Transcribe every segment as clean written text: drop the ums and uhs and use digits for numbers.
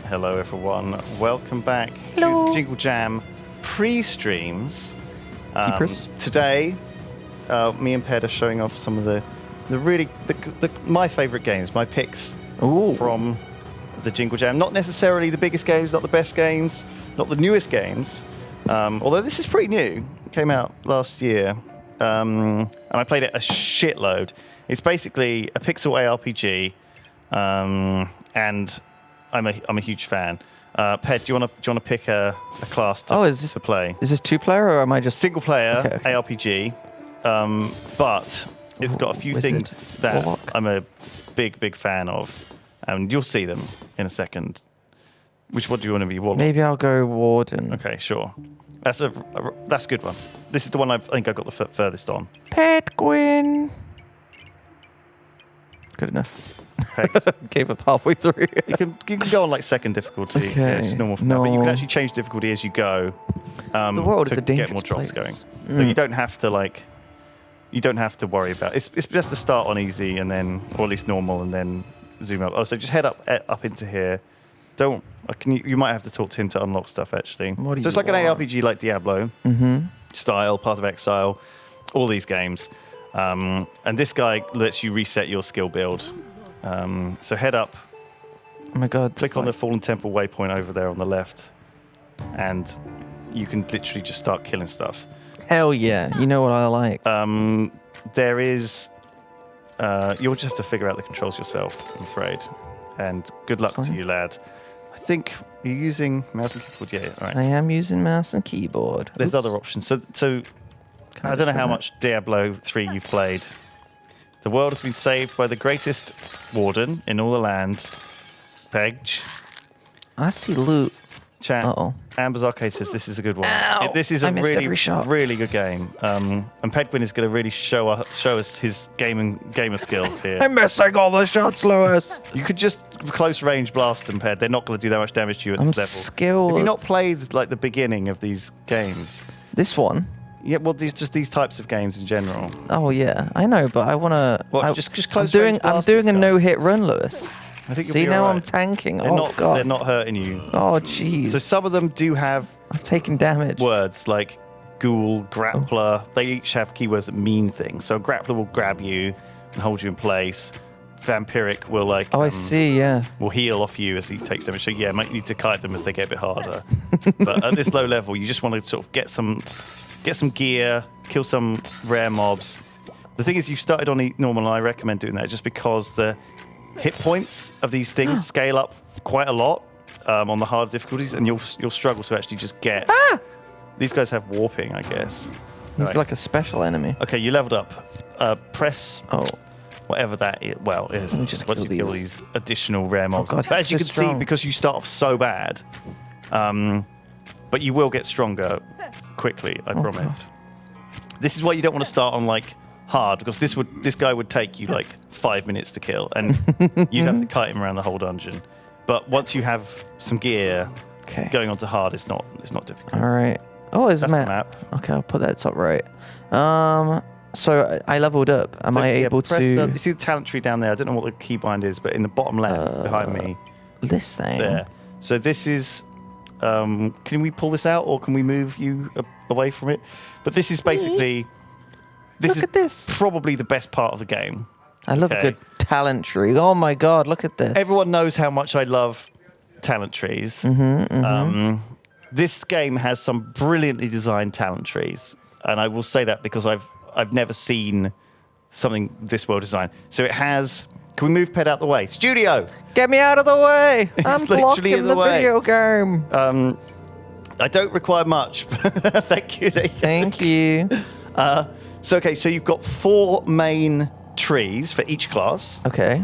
Hello, everyone. Welcome back Hello. to Jingle Jam pre-streams. Today, me and Ped are showing off some of my favourite games, my picks from the Jingle Jam. Not necessarily the biggest games, not the best games, not the newest games. Although this is pretty new. It came out last year. And I played it a shitload. It's basically a pixel ARPG. And I'm a huge fan. Ped, do you want to pick a class to play? Is this 2-player or am I just Single player Okay. ARPG? But it's got a few things that Warlock? I'm a big fan of, and you'll see them in a second. Which one do you want to be? Warlock? Maybe I'll go Warden. Okay, sure. That's a good one. This is the one I think I got the furthest on. Pedguin. Good enough. Gave up halfway through. You can go on like second difficulty. Okay. Yeah, just normal for now, but you can actually change difficulty as you go. The world to is a dangerous get more drops place. going. So you don't have to worry about it. It's best to start on easy and then, or at least normal, and then zoom up. Oh, so just head up into here. You might have to talk to him to unlock stuff actually. So it's like an ARPG like Diablo style, Path of Exile, all these games. And this guy lets you reset your skill build. So head up. Oh my god. Click on the Fallen Temple waypoint over there on the left, and you can literally just start killing stuff. Hell yeah. You know what I like. There is... you'll just have to figure out the controls yourself, I'm afraid. And good luck to you, lad. I think you're using mouse and keyboard. Yeah, all right. I am using mouse and keyboard. There's other options. So I don't know how much Diablo 3 you've played. The world has been saved by the greatest warden in all the lands. Peg. I see loot. Chat. Uh-oh. Amber's Arcade says this is a good one. Ow! This is a I missed every shot. really good game. And Pedguin is going to really show us his gamer skills here. I'm missing all the shots, Lewis. You could just close range blast them, Ped. They're not going to do that much damage to you at this level. Skilled. Have you not played like the beginning of these games? This one? Yeah, well, these types of games in general. Oh yeah, I know, but I want to. Well, just close I'm range blast doing a and stuff. no-hit run, Lewis. I think you'll See be now all I'm right. tanking. They're not hurting you. Oh jeez. So some of them do have I've taken damage. words like ghoul, grappler. They each have keywords that mean things. So a grappler will grab you and hold you in place. Vampiric will I see. Yeah. will heal off you as he takes damage. So yeah, might need to kite them as they get a bit harder. But at this low level, you just want to sort of get some gear, kill some rare mobs. The thing is, you started on normal, and I recommend doing that just because the hit points of these things scale up quite a lot on the harder difficulties, and you'll struggle to actually just get. These guys have warping, I guess. He's like a special enemy. Okay, you leveled up. Press whatever that is. Well, it is. Let me just once kill you kill these. these additional rare mobs. God, but as he's you so can strong. see, because you start off so bad, but you will get stronger quickly. I promise. God. This is why you don't want to start on like hard, because this guy would take you like 5 minutes to kill, and you'd have to kite him around the whole dungeon. But once you have some gear, going on to hard is not difficult. All right. Oh, there's a That's the map. map. Okay, I'll put that top right. So I leveled up. Am I able to? You see the talent tree down there? I don't know what the keybind is, but in the bottom left behind me. This thing. There. So this is. Can we pull this out, or can we move you away from it? But this is basically. Look at this. Probably the best part of the game. I love a good talent tree. Oh my god, look at this. Everyone knows how much I love talent trees. This game has some brilliantly designed talent trees, and I will say that because I've never seen something this well designed. So it has. Can we move Ped out the way? Studio! Get me out of the way! I'm literally in blocking the the way. video game. I don't require much. Thank you. Thank you. So you've got 4 main trees for each class. Okay.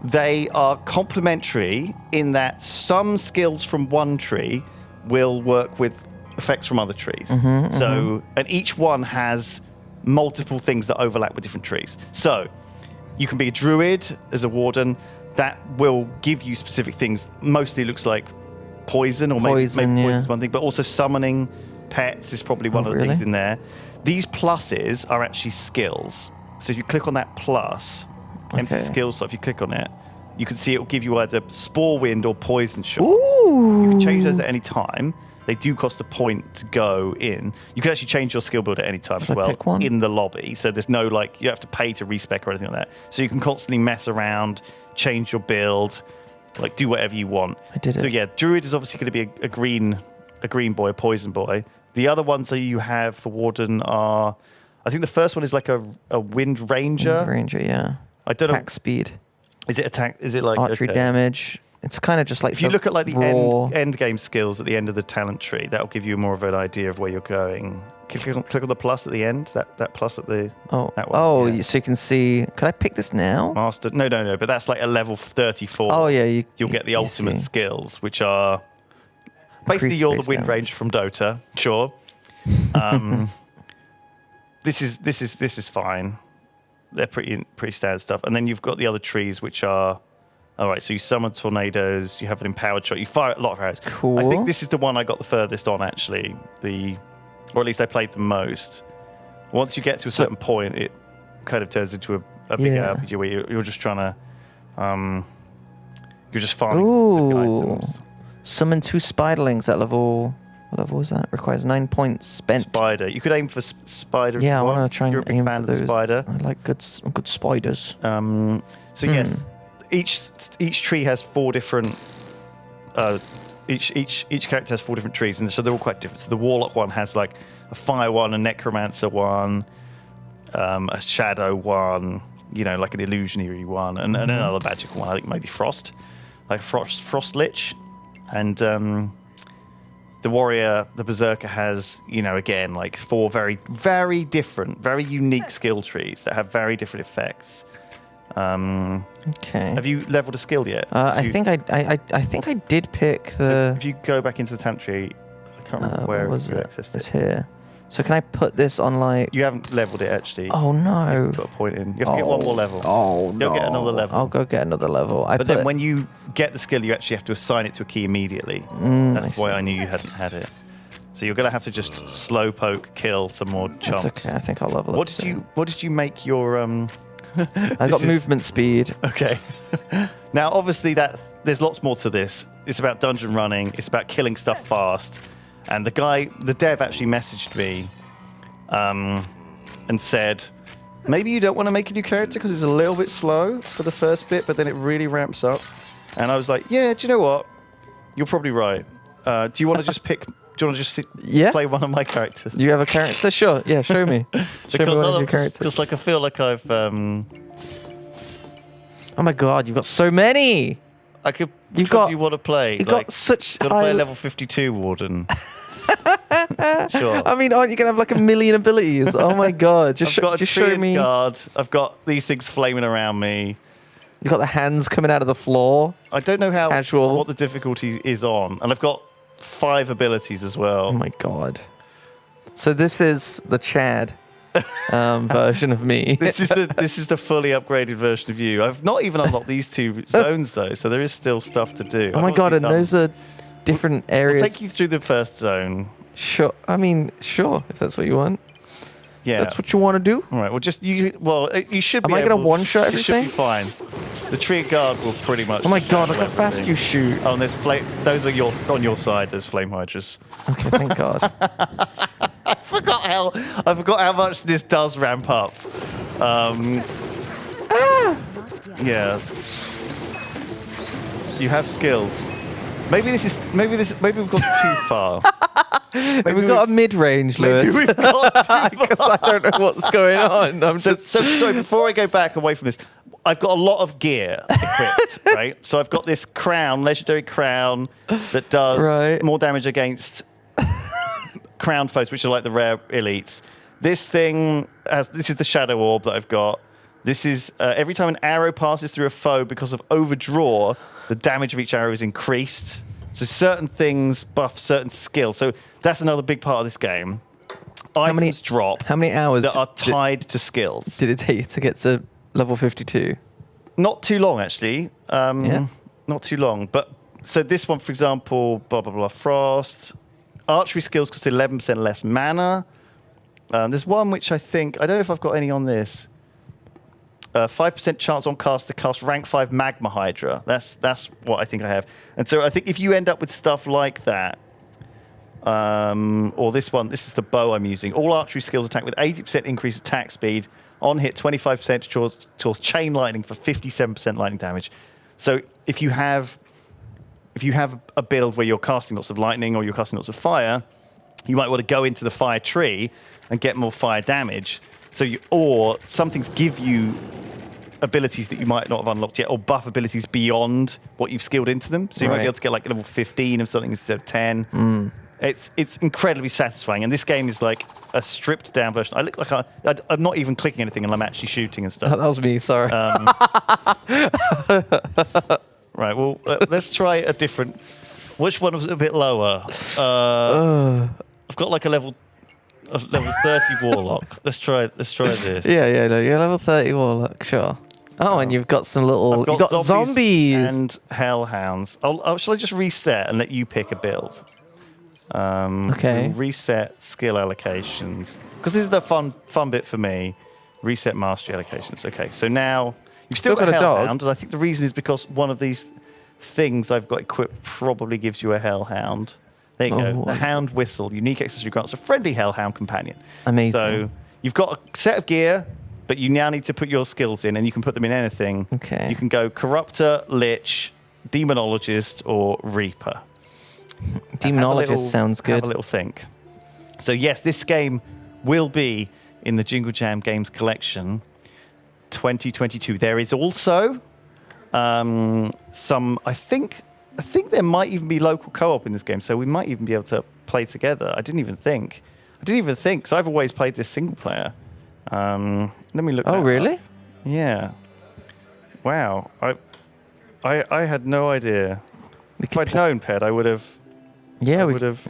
They are complementary in that some skills from one tree will work with effects from other trees. And each one has multiple things that overlap with different trees. So you can be a druid as a warden. That will give you specific things. Mostly looks like poison, or maybe poison is one thing, but also summoning pets is probably one of the things in there. These pluses are actually skills. So if you click on that plus, empty skills slot, if you click on it, you can see it will give you either spore wind or poison shots. Ooh. You can change those at any time. They do cost a point to go in. You can actually change your skill build at any time as well pick one? in the lobby. So there's no like you have to pay to respec or anything like that. So you can constantly mess around, change your build, like do whatever you want. I did it. So yeah, Druid is obviously going to be a green boy, a poison boy. The other ones that you have for Warden are, I think the first one is like a Wind Ranger. Wind Ranger, yeah. I don't Attack know. speed. Is it attack? Is it like Archery damage. It's kind of just like If you look at like the raw... end game skills at the end of the talent tree, that'll give you more of an idea of where you're going. Click on the plus at the end. That plus at the that one, yeah. So you can see. Could I pick this now? Master. No. But that's like a level 34. Oh yeah, you'll get the ultimate see. skills, which are basically Increased you're the base Wind damage. Ranger from Dota. Sure. This is fine. They're pretty standard stuff. And then you've got the other trees, which are. All right, so you summon tornadoes, you have an empowered shot, you fire a lot of arrows. Cool. I think this is the one I got the furthest on, actually. Or at least I played the most. Once you get to a certain point, it kind of turns into a big RPG where you're just trying to... you're just farming specific items. Summon 2 spiderlings at level... What level was that? Requires 9 points spent. Spider. You could aim for spider. Yeah, I want to try and You're a big aim fan for of those. spider. I like good spiders. So yes, each tree has 4 different. Each character has 4 different trees, and so they're all quite different. So the warlock one has like a fire one, a necromancer one, a shadow one, like an illusionary one, and another magical one. I think maybe frost, like frost lich, and the warrior, the berserker has again like 4 very very different, very unique skill trees that have very different effects. Okay. Have you leveled a skill yet? I think I did pick the. So if you go back into the talent tree, I can't remember where was you it? accessed It's it. here. So can I put this on like? You haven't leveled it actually. Oh no! You put a point in. You have to get one more level. Oh no! You'll get another level. I'll go get another level. But then when you get the skill, you actually have to assign it to a key immediately. That's why I knew you hadn't had it. So you're gonna have to just slow poke, kill some more chunks. That's okay. I think I'll level What up. What did you make your I got movement speed. Okay. Now, obviously, there's lots more to this. It's about dungeon running. It's about killing stuff fast. And the dev actually messaged me and said, maybe you don't want to make a new character because it's a little bit slow for the first bit, but then it really ramps up. And I was like, yeah, do you know what? You're probably right. Do you want to just pick... Do you want to just play one of my characters? You have a character? Sure. Yeah, show me. Show me one of your characters. Because I feel like I've... Oh my god, you've got so many! I could... You've got... You want to play? You've got such Got to high... play a level 52 Warden. Sure. I mean, aren't you going to have like a million abilities? Oh my god, just show me. Guard. I've got these things flaming around me. You've got the hands coming out of the floor. I don't know Casual. what the difficulty is on. And I've got 5 abilities as well. Oh my god. So this is the Chad version of me. This is the fully upgraded version of you. I've not even unlocked these 2 zones though, so there is still stuff to do. Oh my god, and those are different areas. I'll take you through the first zone. Sure. I mean, sure, if that's what you want. Yeah. That's what you want to do? All right, you should be Am I going to one-shot everything? You should be fine. The tree guard will pretty much... Oh my god, look how handle fast everything. you shoot. Oh, and there's those are on your side, those flame hydras. Okay, thank god. I forgot how much this does ramp up. Yeah. You have skills. Maybe we've gone too far. We've got a mid-range, Lewis. Maybe we've gone too far. Because I don't know what's going on. So sorry, before I go back away from this, I've got a lot of gear equipped, right? So I've got this crown, legendary crown, that does more damage against crown foes, which are like the rare elites. This is the shadow orb that I've got. This is every time an arrow passes through a foe because of overdraw, the damage of each arrow is increased. So certain things buff certain skills. So that's another big part of this game. Items drop. How many hours that are tied to skills? Did it take you to get to level 52? Not too long, actually. Not too long. But so this one, for example, blah blah blah. Frost. Archery skills cost 11% less mana. There's one which I don't know if I've got any on this. 5% chance on cast to cast rank 5 Magma Hydra. That's what I think I have. And so I think if you end up with stuff like that, or this one, this is the bow I'm using. All archery skills attack with 80% increased attack speed. On hit, 25% towards chain lightning for 57% lightning damage. So if you have a build where you're casting lots of lightning or you're casting lots of fire, you might want to go into the fire tree and get more fire damage. Or some things give you abilities that you might not have unlocked yet, or buff abilities beyond what you've skilled into them. So you might be able to get like level 15 of something instead of 10. It's incredibly satisfying, and this game is like a stripped down version. I look like I'm not even clicking anything, and I'm actually shooting and stuff. That was me, sorry. Right, well, let's try a different. Which one was a bit lower? I've got like a level 30 warlock. Let's try this. Yeah, no, you're level 30 warlock, sure. Oh, and you've got some little. You've got zombies and hellhounds. Shall I just reset and let you pick a build? Okay. We'll reset skill allocations because this is the fun bit for me. Reset mastery allocations. Okay, so now you've still got a hellhound, and I think the reason is because one of these things I've got equipped probably gives you a hellhound. There you go. The hound whistle, unique accessory grants a friendly hellhound companion. Amazing. So you've got a set of gear, but you now need to put your skills in, and you can put them in anything. Okay. You can go Corruptor, Lich, Demonologist, or Reaper. Demonologist sounds good. Have a little think. So yes, this game will be in the Jingle Jam Games Collection 2022. There is also some. I think there might even be local co-op in this game, so we might even be able to play together. I didn't even think. Because I've always played this single player. Let me look. Oh, really? Up. Yeah. Wow. I had no idea. If I'd known, Ped, I would have. Yeah, we would have.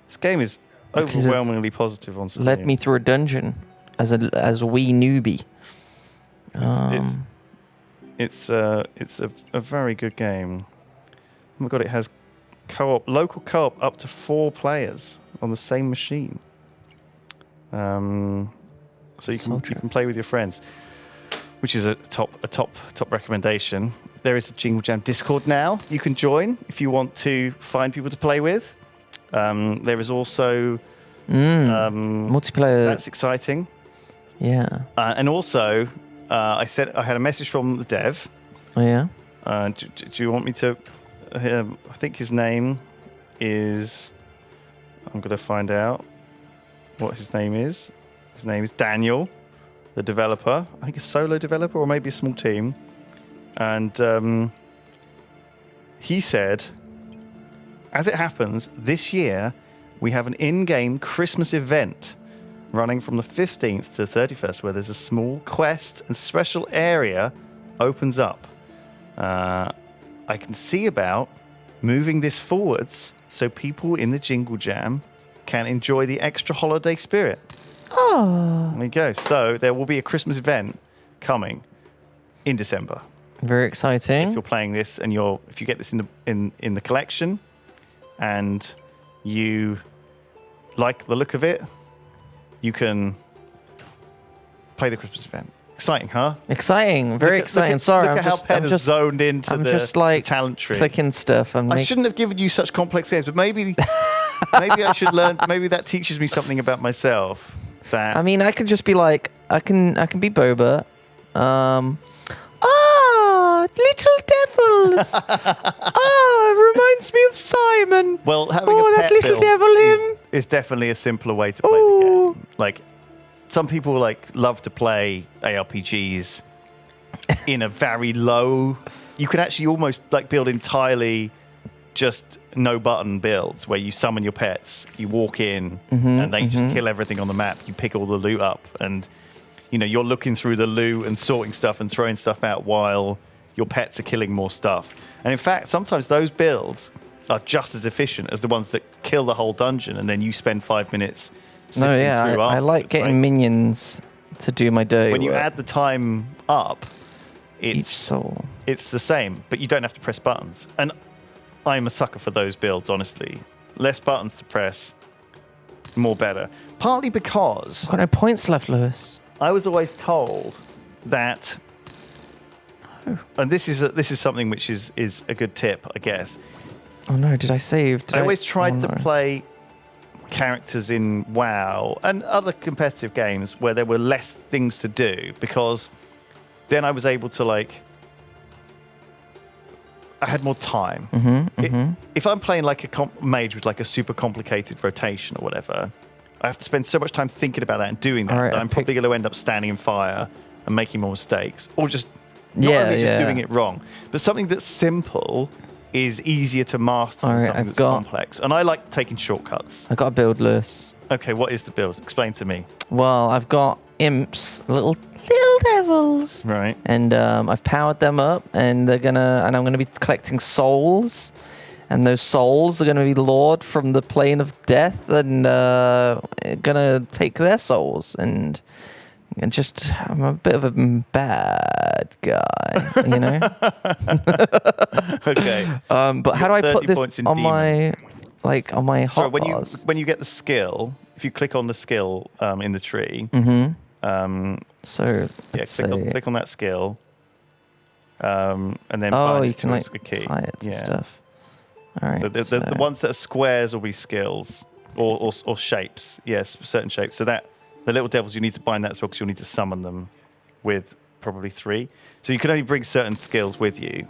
This game is overwhelmingly positive on Steam. Led me through a dungeon as a wee newbie. It's a very good game. Oh my god, it has local co-op up to 4 players on the same machine. So you can play with your friends, which is a top recommendation. There is a Jingle Jam Discord now. You can join if you want to find people to play with. There is also multiplayer. That's exciting. Yeah. And also, I had a message from the dev. Oh yeah. Do you want me to? I think his name is. I'm going to find out what his name is. His name is Daniel, the developer. I think a solo developer or maybe a small team. And he said, as it happens, this year we have an in-game Christmas event running from the 15th to the 31st where there's a small quest and special area opens up. I can see about moving this forwards so people in the Jingle Jam can enjoy the extra holiday spirit. Oh. There you go. So there will be a Christmas event coming in December. Very exciting. If you're playing this and if you get this in the collection and you like the look of it, you can play the Christmas event. Exciting, huh? Exciting, very exciting. Sorry, look at how Ped has zoned into the talent tree. Clicking stuff. I shouldn't have given you such complex games, but maybe I should learn. Maybe that teaches me something about myself. I mean, I could just be like, I can be Boba. Little devils. It reminds me of Simon. Well, having a pet that little devil is definitely a simpler way to play the game. Like, some people love to play ARPGs in a very low. You can actually almost build entirely just no button builds where you summon your pets, you walk in, and they just kill everything on the map. You pick all the loot up, and you're looking through the loot and sorting stuff and throwing stuff out while your pets are killing more stuff. And in fact, sometimes those builds are just as efficient as the ones that kill the whole dungeon, and then you spend 5 minutes. I like getting minions to do my dirty When you work. add the time up, Each soul. It's the same, but you don't have to press buttons. And I'm a sucker for those builds, honestly. Less buttons to press, more better. Partly because I've got no points left, Lewis. I was always told that, and this is something which is a good tip, I guess. Oh no, did I save? I always tried to play characters in WoW and other competitive games where there were less things to do, because then I was able to I had more time. If I'm playing like a mage with like a super complicated rotation or whatever, I have to spend so much time thinking about that and doing that, Right, that I'm probably going to end up standing in fire and making more mistakes, or just doing it wrong. But something that's simple is easier to master than something that's complex. And I like taking shortcuts. I've got a build, Lewis. Okay, what is the build? Explain to me. Well, I've got imps, little devils. Right. And I've powered them up, and I'm gonna be collecting souls. And those souls are going to be lured from the plane of death and going to take their souls. And I'm a bit of a bad guy, you know? Okay. But how do I put this on my hotbars? Sorry, when you get the skill, if you click on the skill in the tree. So click on that skill. And then you can a key. tie it to stuff. All right, so the ones that are squares will be skills or shapes. Yes, certain shapes. So that the little devils, you need to bind that as well, because you'll need to summon them with probably 3. So you can only bring certain skills with you.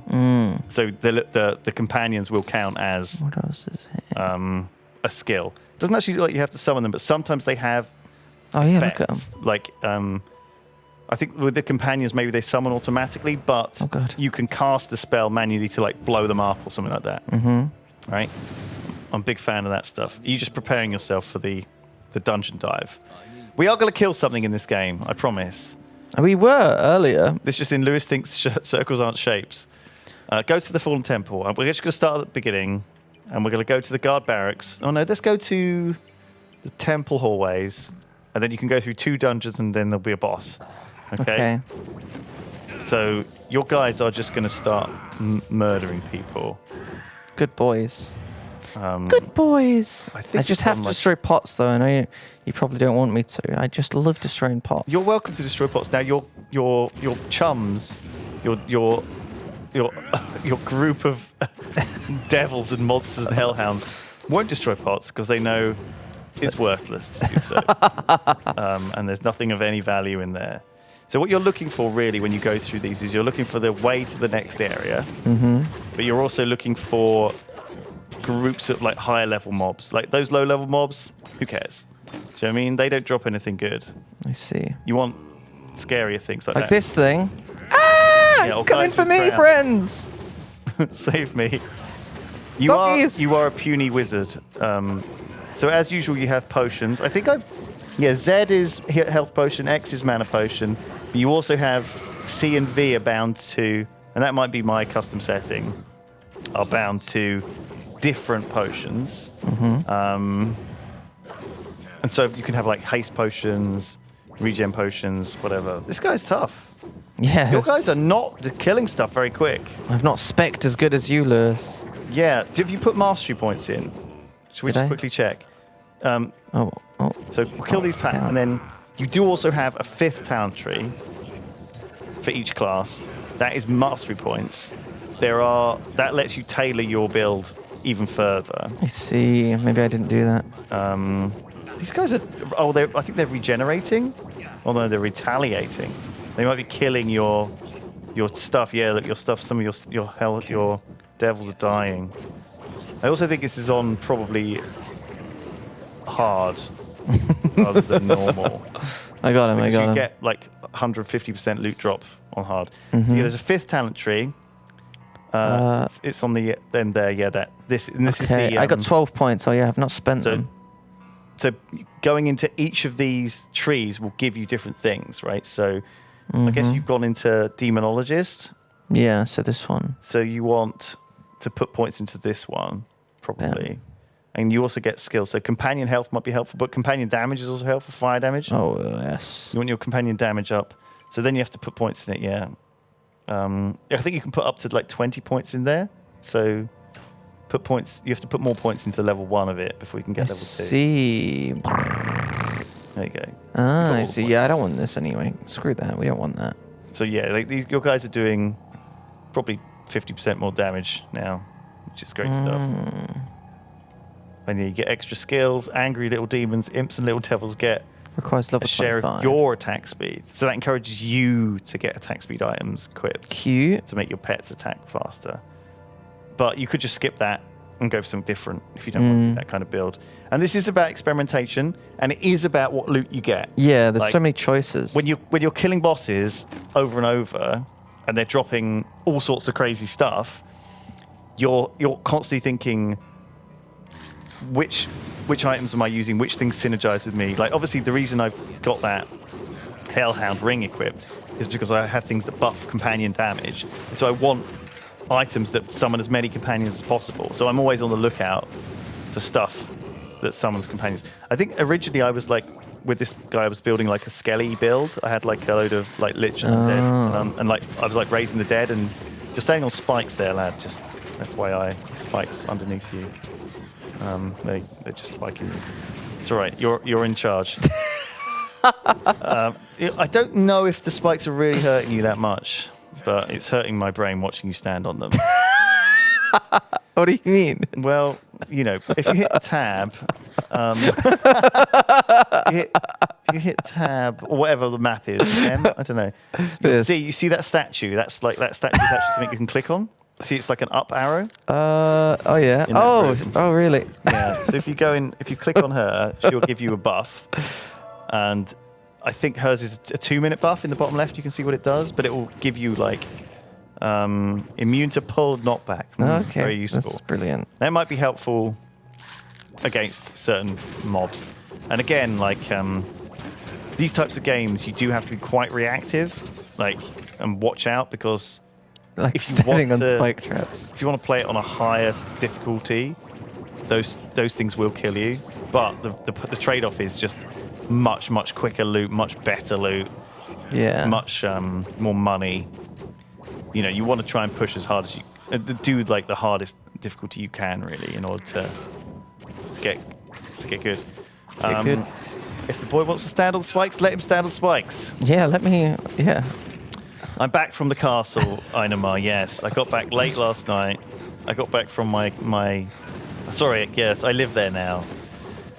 So the companions will count as what else is here? A skill. It doesn't actually look like you have to summon them, but sometimes they have effects. Look at them. Like I think with the companions, maybe they summon automatically, but you can cast the spell manually to like blow them up or something like that. Right? I'm a big fan of that stuff. You're just preparing yourself for the dungeon dive. We are going to kill something in this game, I promise. We were earlier. This just in Lewis thinks circles aren't shapes. Go to the Fallen Temple. We're just going to start at the beginning, and we're going to go to the guard barracks. Oh no, let's go to the temple hallways, and then you can go through 2 dungeons, and then there'll be a boss. Okay. So your guys are just going to start murdering people. Good boys. Good boys. I just have to destroy pots, though. I know you probably don't want me to. I just love destroying pots. You're welcome to destroy pots. Now your chums, your group of devils and monsters and hellhounds won't destroy pots, because they know it's worthless to do so. And there's nothing of any value in there. So what you're looking for really when you go through these is you're looking for the way to the next area, but you're also looking for groups of like higher level mobs. Like those low level mobs, who cares? Do you know what I mean? They don't drop anything good. I see. You want scarier things like that. Like this thing. It's coming for me, friends! Save me. You are a puny wizard. So as usual, you have potions. I think Z is health potion, X is mana potion, but you also have C and V are bound to, and that might be my custom setting, are bound to different potions. And so you can have like haste potions, regen potions, whatever. This guy's tough. Yeah. Your guys are not killing stuff very quick. I've not spec'd as good as you, Lewis. Yeah. Have you put mastery points in? Should we just quickly check? So we'll kill these and then you do also have a 5th talent tree for each class. That is mastery points. That lets you tailor your build even further. I see. Maybe I didn't do that. These guys are. I think they're regenerating. Although they're retaliating. They might be killing your stuff. Yeah, look, your stuff. Some of your devils are dying. I also think this is on probably hard rather than normal. I got him. You get like 150% loot drop on hard. Yeah, there's a 5th talent tree. It's on the end there. Yeah, this is the. I got 12 points. Oh yeah, I've not spent them. So going into each of these trees will give you different things, right? So I guess you've gone into Demonologist. Yeah, so this one. So you want to put points into this one, probably. Yeah. And you also get skills. So companion health might be helpful, but companion damage is also helpful, fire damage. Oh, yes. You want your companion damage up. So then you have to put points in it, yeah. I think you can put up to like 20 points in there. So put points. You have to put more points into level 1 of it before you can get level 2. See. There you go. I see. Yeah, I don't want this anyway. Screw that. We don't want that. So yeah, like your guys are doing probably 50% more damage now, which is great stuff. And you get extra skills. Angry little demons, imps, and little devils get Requires level a share 25. of your attack speed. So that encourages you to get attack speed items equipped Cute. to make your pets attack faster. But you could just skip that and go for something different if you don't want to do that kind of build. And this is about experimentation, and it is about what loot you get. Yeah, there's Like, so many choices. When you're killing bosses over and over, and they're dropping all sorts of crazy stuff, you're constantly thinking, which items am I using? Which things synergize with me? Like, obviously, the reason I've got that Hellhound ring equipped is because I have things that buff companion damage. And so I want items that summon as many companions as possible. So I'm always on the lookout for stuff that summons companions. I think originally I was like, with this guy, I was building like a skelly build. I had like a load of like lich and undead, and like I was like raising the dead, and you're staying on spikes there, lad. Just FYI, spikes underneath you. They're just spiking you. It's all right. You're in charge. I don't know if the spikes are really hurting you that much, but it's hurting my brain watching you stand on them. What do you mean? Well, you know, if you hit tab, you hit tab or whatever the map is, M, I don't know. You see that statue? That's like that statue is actually something you can click on. See, it's like an up arrow. Oh yeah. Oh really? Yeah. So if you click on her, she'll give you a buff, and I think hers is a 2-minute buff in the bottom left. You can see what it does, but it will give you like immune to pull knockback. Okay, very useful. that's brilliant. That might be helpful against certain mobs. And again, like these types of games, you do have to be quite reactive, and watch out, because Like if you standing on want to- spike traps. if you want to play it on a highest difficulty, those things will kill you. But the trade-off is just much quicker loot, much better loot, Yeah. much more money. You know, you want to try and push as hard as you do, like the hardest difficulty you can, really, in order to get good. Get good. If the boy wants to stand on spikes, let him stand on spikes. Yeah. Let me. Yeah. I'm back from the castle, Einamar, yes. I got back late last night. I got back from my... Sorry, yes, I live there now.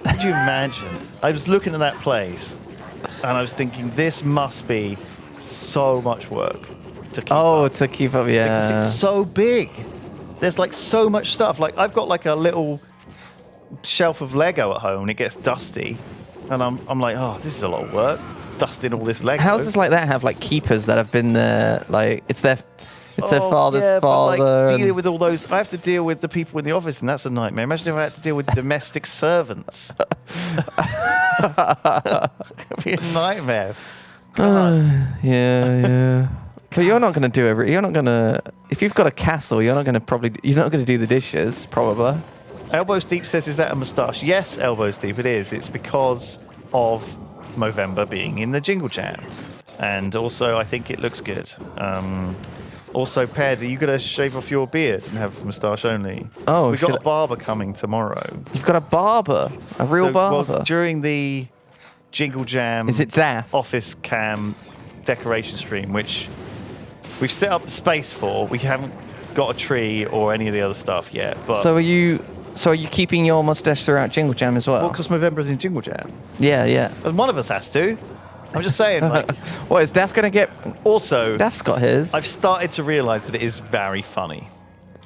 Could you imagine? I was looking at that place, and I was thinking, this must be so much work to keep up. To keep up. Yeah. Because it's so big. There's like so much stuff. Like, I've got like a little shelf of Lego at home, and it gets dusty. And I'm like, oh, this is a lot of work. Dusting all this Lego. Houses like that have like keepers that have been there. Like it's their father's yeah, father. But, like, and- dealing with all those, I have to deal with the people in the office, and that's a nightmare. Imagine if I had to deal with domestic servants. It'd be a nightmare. Yeah. But you're not going to do You're not going to. If you've got a castle, you're not going to do the dishes, probably. Elbows Deep says, "Is that a moustache?" Yes, Elbows Deep, it is. It's because of Movember being in the Jingle Jam, and also I think it looks good. Also, Ped, are you going to shave off your beard and have moustache only? Oh, we've got a barber coming tomorrow. You've got a barber, a real barber. Well, during the Jingle Jam, Is it Daft? office cam decoration stream, which we've set up the space for. We haven't got a tree or any of the other stuff yet. But So are you keeping your mustache throughout Jingle Jam as well? because Movember's in Jingle Jam, Yeah. and one of us has to. I'm just saying. Like, What is Daft gonna get? also, Daft's got his. I've started to realise that it is very funny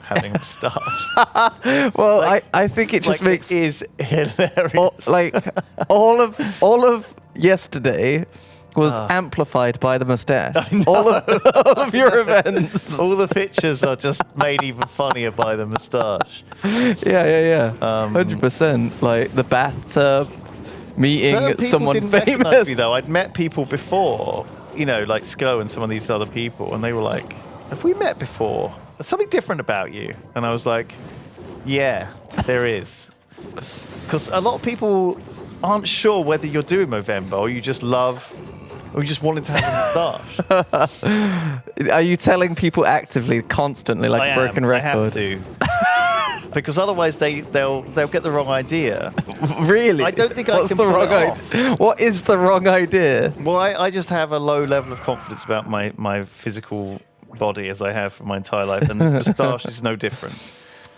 having a moustache. Well, like- I think it just Like, makes it is hilarious. all of yesterday was amplified by the mustache. All of your events. all the pictures are just made even funnier by the moustache. Yeah. 100%. Like the bathtub, meeting Certain people someone didn't recognise famous. me, though. I'd met people before, you know, like Sko and some of these other people, and they were like, "Have we met before? There's something different about you." And I was like, "Yeah, there is." Because a lot of people aren't sure whether you're doing Movember or you just wanted to have a moustache. Are you telling people actively, constantly, like I a broken am. record? I have to. because otherwise they'll get the wrong idea. Really? I don't think I What's can the pull wrong it off. idea? What is the wrong idea? Well, I just have a low level of confidence about my physical body as I have for my entire life, and this moustache is no different.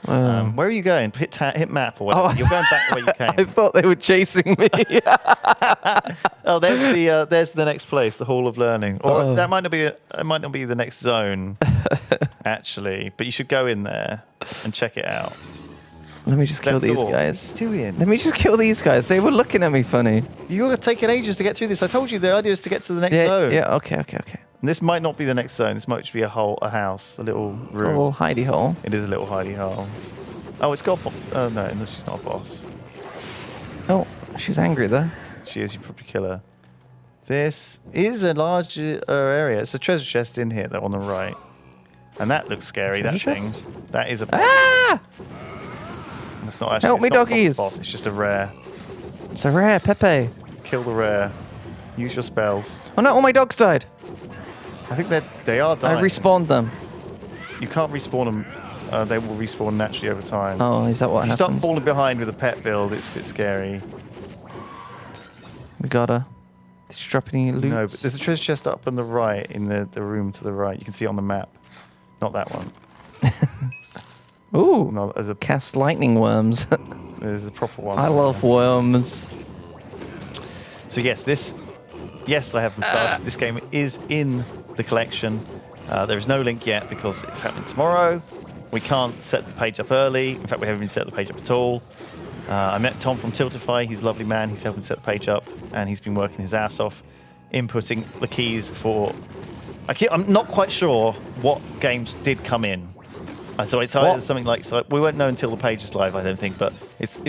Where are you going? Hit map or whatever. You're going back the way you came. I thought they were chasing me. Oh, there's the next place, the Hall of Learning. Or that might not be the next zone, actually. But you should go in there and check it out. Let me just kill these What guys. are you doing? Let me just kill these guys. They were looking at me funny. You're taking ages to get through this. I told you the idea is to get to the next Yeah, zone. yeah. Okay. And this might not be the next zone. This might just be a house, a little A room. little hidey hole. It is a little hidey hole. Oh, it's got. No, she's not a boss. Oh, she's angry though. She is. You probably kill her. This is a larger area. It's a treasure chest in here, though, on the right. And that looks scary. That Treasure thing. chest? That is a. Ah! It's not actually. Help me, it's not a proper doggies. boss. It's just a rare. It's a rare Pepe. Kill the rare. Use your spells. Oh no! All my dogs died. I think they are dying. I respawned them. You can't respawn them. They will respawn naturally over time. Oh, is that what If you happened? start falling behind with a pet build, it's a bit scary. We got her. Did you drop any loot? No, but there's a treasure chest up on the right, in the room to the right. You can see it on the map. Not that one. Ooh. No, Cast lightning worms. there's a proper one. I love worms. So yes, I have them started. This game is in the collection. There is no link yet because it's happening tomorrow. We can't set the page up early. In fact, we haven't even set the page up at all. I met Tom from Tiltify. He's a lovely man. He's helping set the page up, and he's been working his ass off, inputting the keys for. I'm not quite sure what games did come in. So it's either something like we won't know until the page is live, I don't think. But it's.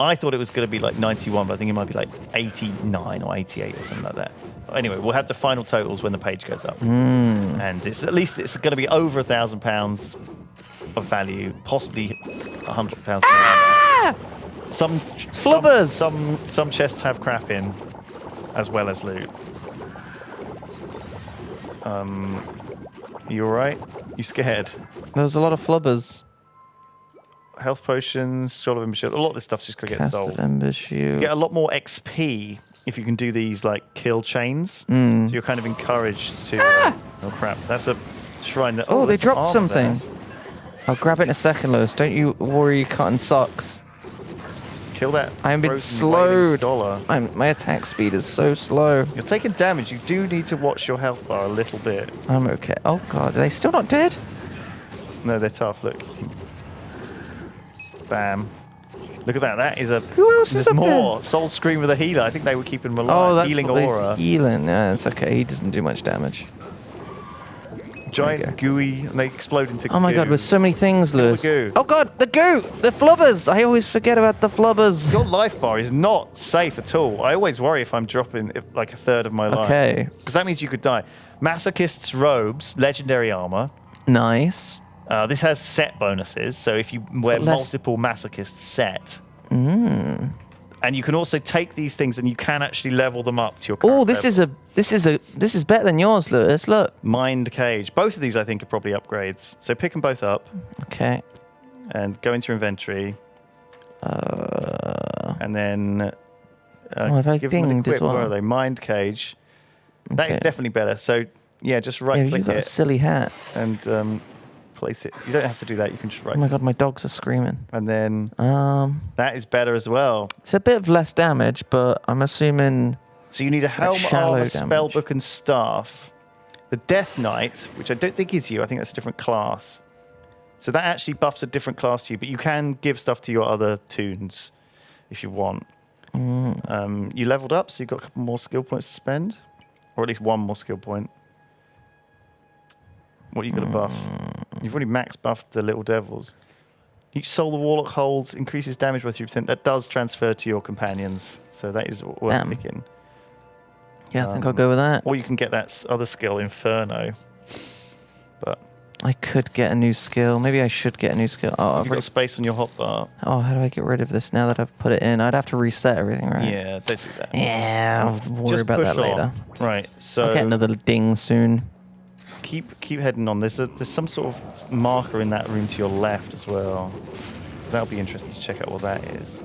I thought it was going to be like 91, but I think it might be like 89 or 88 or something like that. Anyway, we'll have the final totals when the page goes up, and it's going to be over £1,000 of value, possibly £100. Ah! Some Flubbers! Some chests have crap in, as well as loot. You alright? You scared? There's a lot of flubbers. Health potions, Scroll of Ember Shield. A lot of this stuff's just going to get Cast sold. of Ember Shield. You get a lot more XP if you can do these like kill chains. So you're kind of encouraged to. Oh crap! That's a shrine. That, Oh, they there's some dropped armor something. there. I'll grab it in a second, Lewis. Don't you worry, cotton socks. Kill that. I'm been frozen wailing slowed. scholar. My attack speed is so slow. You're taking damage. You do need to watch your health bar a little bit. I'm okay. Oh god, are they still not dead? No, they're tough. Look. Bam. Look at that. That is a. Who else is There's up more. there? Soul Scream with a healer. I think they were keeping him alive. Oh, that's Healing what they- aura. Healing. Yeah, it's okay. He doesn't do much damage. Giant gooey, and they explode into. Oh my god, goo. with so many things, Kill the Lewis. goo. Oh god, the goo! The flubbers! I always forget about the flubbers. Your life bar is not safe at all. I always worry if I'm dropping like a third of my life. Okay. Because that means you could die. Masochist's robes, legendary armor. Nice. This has set bonuses, so if you wear got less- multiple masochist set. And you can also take these things and you can actually level them up to your current Oh, this is better than yours, Lewis. Look. Mind Cage. Both of these I think are probably upgrades. So pick them both up Okay. and go into your inventory. And then have I give them an dinged as equip. Where well? are they? Mind Cage. That is Okay. definitely better. So yeah, just Yeah, right you click got a it silly hat. and place it. You don't have to do that. You can just right Oh my click. god, my dogs are screaming. And then that is better as well. It's a bit of less damage, but I'm assuming. So you need a helm, shallow armor, damage. spellbook, and staff. The Death Knight, which I don't think is you. I think that's a different class. So that actually buffs a different class to you, but you can give stuff to your other tunes if you want. You leveled up, so you've got a couple more skill points to spend, or at least one more skill point. What are you going to buff? You've already max buffed the Little Devils. Each soul the Warlock holds increases damage by 3%. That does transfer to your companions, so that is worth Damn. picking. Yeah, I think I'll go with that. Or you can get that other skill, Inferno. But I could get a new skill. Maybe I should get a new skill. Oh, you've got space on your hotbar. how do I get rid of this now that I've put it in? I'd have to reset everything, right? Yeah, don't do that. Yeah, I'll worry Just about push that later. on. Right, so I'll get another ding soon. keep heading on. There's some sort of marker in that room to your left as well. So that'll be interesting to check out what that is.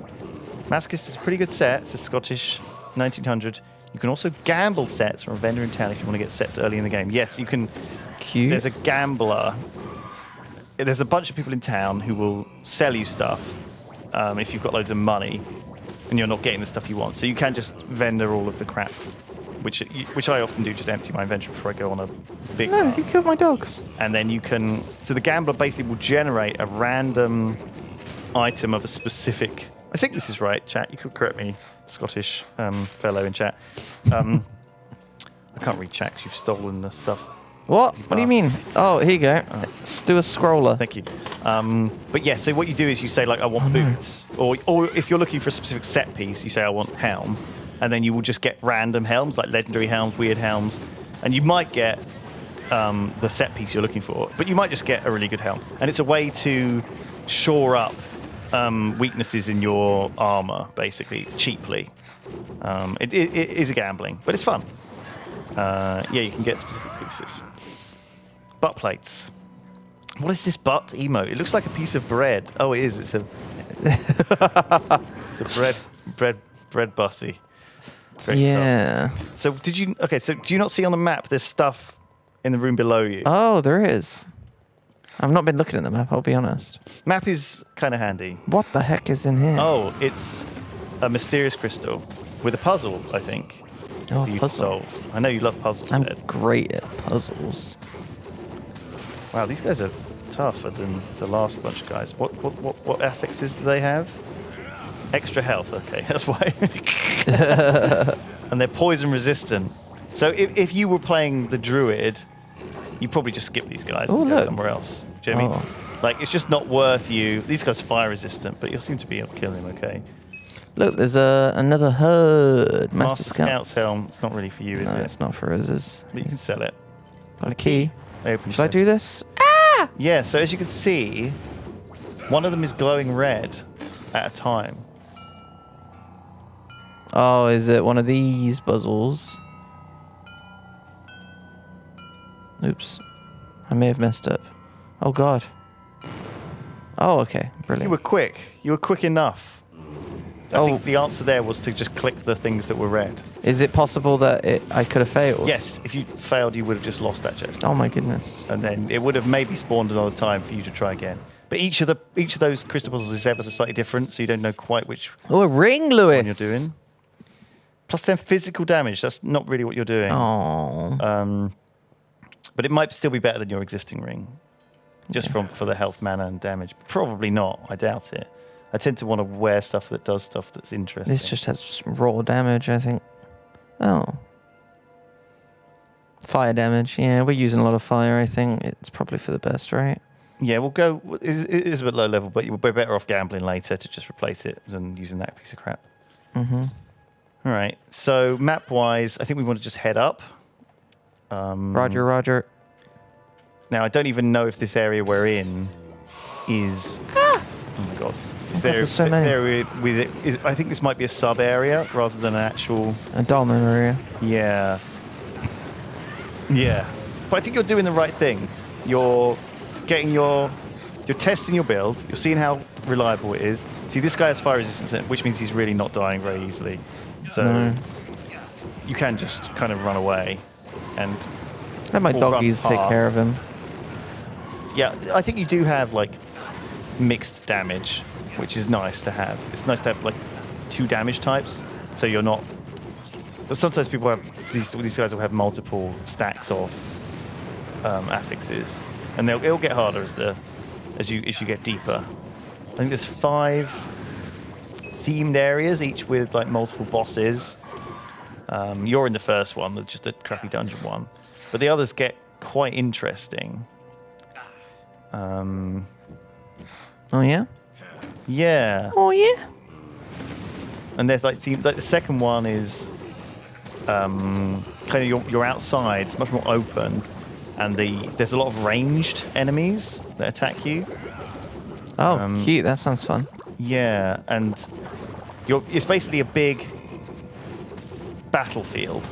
Masochist is a pretty good set. It's a Scottish 1900. You can also gamble sets from a vendor in town if you want to get sets early in the game. Yes, you can. Cute. There's a gambler. There's a bunch of people in town who will sell you stuff if you've got loads of money and you're not getting the stuff you want. So you can just vendor all of the crap, which I often do, just empty my inventory before I go on a big No, run. you killed my dogs. And then you can... So the gambler basically will generate a random item of a specific... I think this is right, chat. You could correct me, Scottish fellow in chat. I can't read chat because you've stolen the stuff. What? What do you mean? Oh, here you go. Let's do a scroller. Thank you. But yeah, so what you do is you say, like, I want boots. Or if you're looking for a specific set piece, you say, I want helm. And then you will just get random helms, like legendary helms, weird helms. And you might get the set piece you're looking for. But you might just get a really good helm. And it's a way to shore up weaknesses in your armor, basically, cheaply. It is a gambling, but it's fun. Yeah, you can get specific pieces. Butt plates. What is this butt emote? It looks like a piece of bread. Oh, it is. It's a it's a bread bussy. Great Yeah. stuff. So did you? Okay. So do you not see on the map? There's stuff in the room below you. Oh, there is. I've not been looking at the map, I'll be honest. Map is kind of handy. What the heck is in here? Oh, it's a mysterious crystal with a puzzle, I think. Oh, For you to puzzle. solve. I know you love puzzles, I'm Ed. great at puzzles. Wow, these guys are tougher than the last bunch of guys. What affixes do they have? Extra health. Okay, that's why. And they're poison resistant. So if you were playing the druid, you'd probably just skip these guys Oh, and go look. somewhere else. Do you know what I mean? Like, it's just not worth you. These guys are fire resistant, but you'll seem to be able to kill them. Okay. Look, there's another herd. Master Scout's Scout. helm. It's not really for you, is No, it? it's not for us. Is But you can sell it. got a key. They open Should I chest. do this? Yeah, so as you can see, one of them is glowing red at a time. Oh, is it one of these puzzles? Oops. I may have messed up. Oh, God. Oh, okay. You Brilliant. were quick. You were quick enough. I Oh. think the answer there was to just click the things that were red. Is it possible that I could have failed? Yes, if you failed, you would have just lost that chest. Oh, my goodness. And then it would have maybe spawned another time for you to try again. But each of those crystal puzzles is ever so slightly different, so you don't know quite which Oh, a ring, Lewis. one you're doing. Plus 10 physical damage. That's not really what you're doing. Oh. But it might still be better than your existing ring. Just for the health, mana, and damage. Probably not. I doubt it. I tend to want to wear stuff that does stuff that's interesting. This just has raw damage, I think. Oh. Fire damage. Yeah, we're using a lot of fire, I think. It's probably for the best, right? Yeah, we'll go. It is a bit low level, but you'll be better off gambling later to just replace it than using that piece of crap. Mm-hmm. All right. So map-wise, I think we want to just head up. Roger, Roger. Now, I don't even know if this area we're in is... Oh, my God. there's so many. I think this might be a sub-area rather than an actual... A dolmen area. Yeah. Yeah. But I think you're doing the right thing. You're testing your build. You're seeing how reliable it is. See, this guy has fire resistance, which means he's really not dying very easily. So No. you can just kind of run away and... Let my Or run doggies take past. care of him. Yeah, I think you do have, like, mixed damage, which is nice to have. It's nice to have, like, 2 damage types, so you're not... But sometimes people have... These guys will have multiple stacks of affixes, and it'll get harder as you get deeper. I think there's 5 themed areas, each with, like, multiple bosses. You're in the first one, that's just a crappy dungeon one. But the others get quite interesting. Oh, yeah? Yeah. Oh, yeah? And there's like themes. Like the second one is kind of you're outside. It's much more open, and there's a lot of ranged enemies that attack you. Oh, cute. That sounds fun. Yeah, and it's basically a big battlefield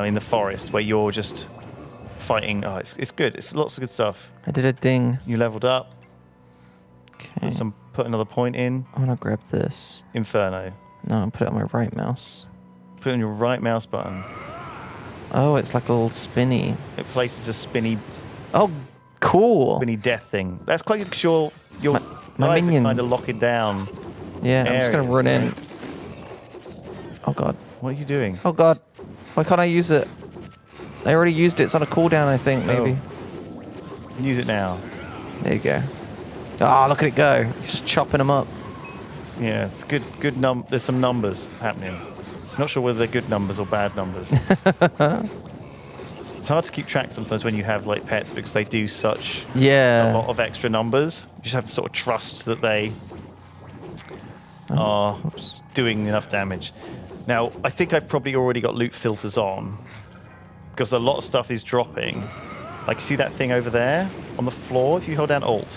in the forest where you're just fighting. Oh, it's good. It's lots of good stuff. I did a ding. You leveled up. Okay. Put another point in. I want to grab this. Inferno. No, I'll put it on my right mouse. Put it on your right mouse button. Oh, it's like all spinny. It places a spinny Oh, cool. death thing. That's quite good because your my guys are minions. kind of locking down. Yeah, I'm just going to run in. right? Oh, God. What are you doing? Oh, God. Why can't I use it? I already used it. It's on a cooldown, I think, maybe. Use it now. There you go. Ah, look at it go. It's just chopping them up. Yeah, it's good. There's some numbers happening. Not sure whether they're good numbers or bad numbers. It's hard to keep track sometimes when you have like pets because they do such a lot of extra numbers. You just have to sort of trust that they are doing enough damage. Now, I think I've probably already got loot filters on because a lot of stuff is dropping. Like, you see that thing over there on the floor? If you hold down Alt.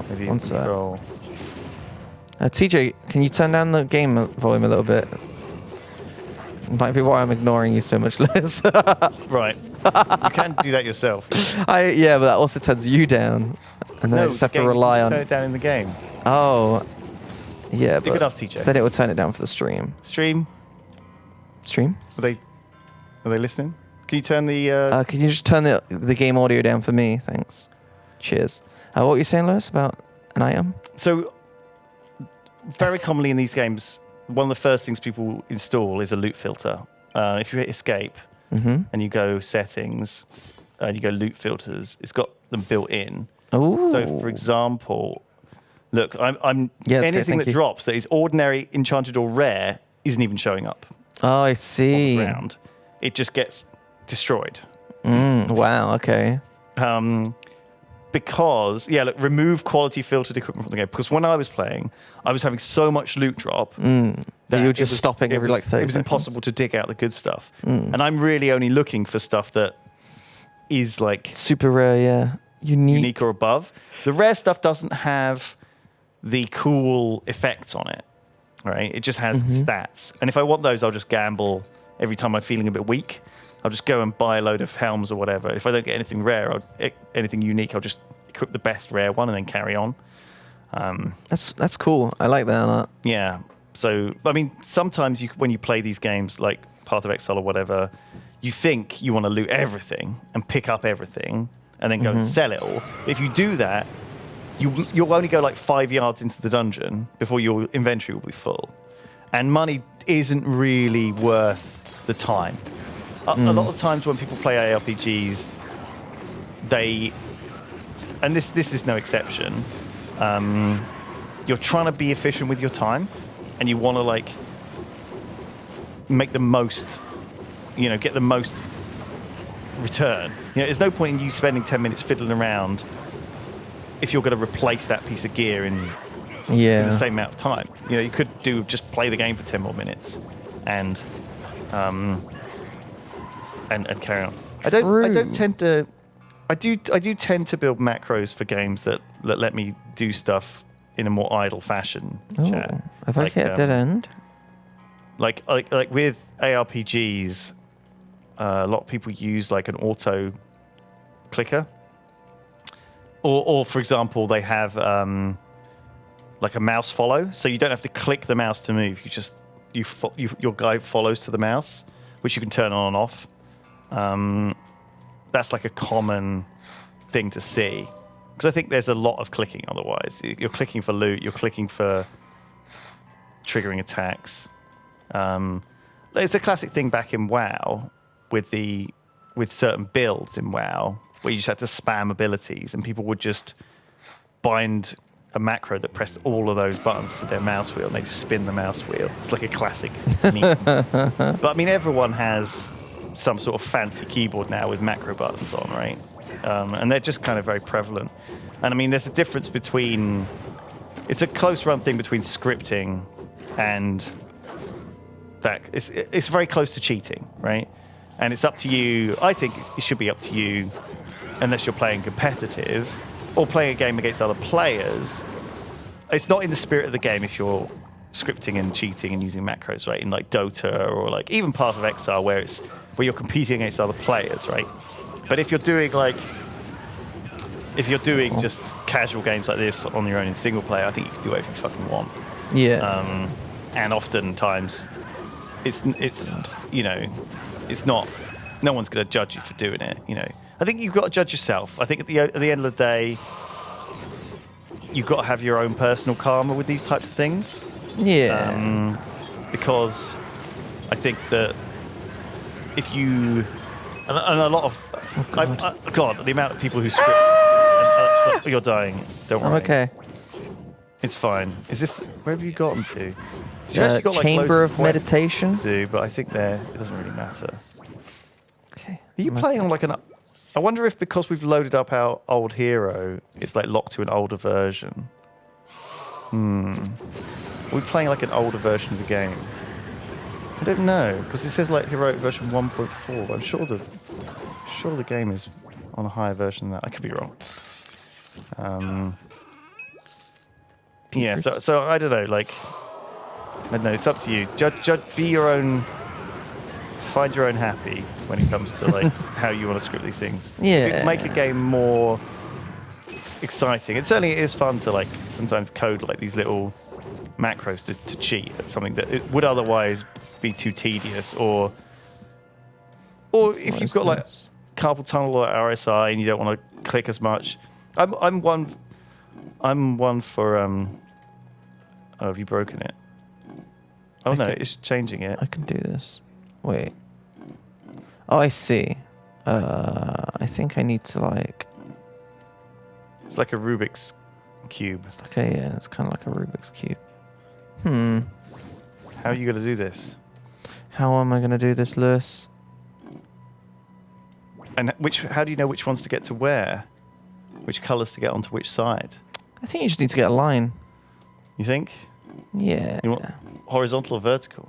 Maybe one sec. control. TJ, can you turn down the game volume a little bit? Might be why I'm ignoring you so much, Liz. Right. You can do that yourself. Yeah, but that also turns you down. And then I just have to rely on... turn it down in the game. Oh. Yeah, but... You could ask TJ. Then it would turn it down for the stream. Stream? Stream? Are they listening? Can you turn the... Can you just turn the game audio down for me? Thanks. Cheers. What were you saying, Lewis, about an item? So, very commonly in these games, one of the first things people install is a loot filter. If you hit escape and you go settings, you go loot filters, it's got them built in. Ooh. So, for example, look, I'm Yeah, anything that drops that is ordinary, enchanted, or rare isn't even showing up Oh, I on see. the ground. It just gets destroyed. Wow, okay. Because, look, remove quality filtered equipment from the game. Because when I was playing, I was having so much loot drop that you were just stopping every like 30 It was seconds. impossible to dig out the good stuff. And I'm really only looking for stuff that is like Super rare, yeah. Unique. or above. The rare stuff doesn't have the cool effects on it, right? It just has stats. And if I want those, I'll just gamble every time I'm feeling a bit weak. I'll just go and buy a load of helms or whatever. If I don't get anything rare, anything unique, I'll just equip the best rare one and then carry on. That's cool. I like that a lot. Yeah. So, I mean, sometimes when you play these games like Path of Exile or whatever, you think you want to loot everything and pick up everything and then go and sell it all. If you do that, you'll only go like 5 yards into the dungeon before your inventory will be full. And money isn't really worth the time. A lot of times when people play ARPGs, and this is no exception, you're trying to be efficient with your time, and you want to like make the most, get the most return. There's no point in you spending 10 minutes fiddling around if you're going to replace that piece of gear in the same amount of time. You could just play the game for 10 more minutes and carry on. I do tend to build macros for games that let me do stuff in a more idle fashion. Oh, have I hit a dead end? Like with ARPGs, a lot of people use like an auto clicker, or for example, they have like a mouse follow, so you don't have to click the mouse to move. Your guy follows to the mouse, which you can turn on and off. That's like a common thing to see, because I think there's a lot of clicking otherwise. You're clicking for loot, you're clicking for triggering attacks. It's a classic thing back in WoW with certain builds in WoW where you just had to spam abilities and people would just bind a macro that pressed all of those buttons to their mouse wheel and they just spin the mouse wheel. It's like a classic meme. But I mean, everyone has some sort of fancy keyboard now with macro buttons on, right? And they're just kind of very prevalent. And I mean, there's a difference between... It's a close run thing between scripting and that. It's very close to cheating, right? And it's up to you. I think it should be up to you, unless you're playing competitive or playing a game against other players. It's not in the spirit of the game if you're scripting and cheating and using macros, right? In like Dota or like even Path of Exile, where you're competing against other players, right? But if you're doing just casual games like this on your own in single player, I think you can do whatever you fucking want. Yeah. And oftentimes, it's not. No one's going to judge you for doing it. I think you've got to judge yourself. I think at the end of the day, you've got to have your own personal karma with these types of things. Yeah. Because I think that if you and a lot of God, the amount of people who script. You're dying. Don't worry. I'm okay. It's fine. Is this where have you gotten to? You actually got, Chamber loads of Meditation. to do, but I think it doesn't really matter. Okay. Are you playing on I wonder if because we've loaded up our old hero, it's locked to an older version. Are we playing an older version of the game? I don't know, because it says heroic version 1.4. I'm sure the game is on a higher version than that. I could be wrong. Yeah, so I don't know, I don't know, it's up to you. Judge, be your own, find your own happy when it comes to how you want to script these things. Yeah. Make a game more exciting. It certainly is fun to sometimes code these little macros to cheat at something that it would otherwise be too tedious, or if you've got carpal tunnel or RSI and you don't want to click as much. I'm one for Oh, have you broken it? Oh no, it's changing it. I can do this. Wait. Oh, I see. I think I need to It's like a Rubik's cube. It's it's kind of like a Rubik's cube. How are you going to do this? How am I going to do this, Lewis? And how do you know which ones to get to where? Which colours to get onto which side? I think you just need to get a line. You think? Yeah. You want horizontal or vertical?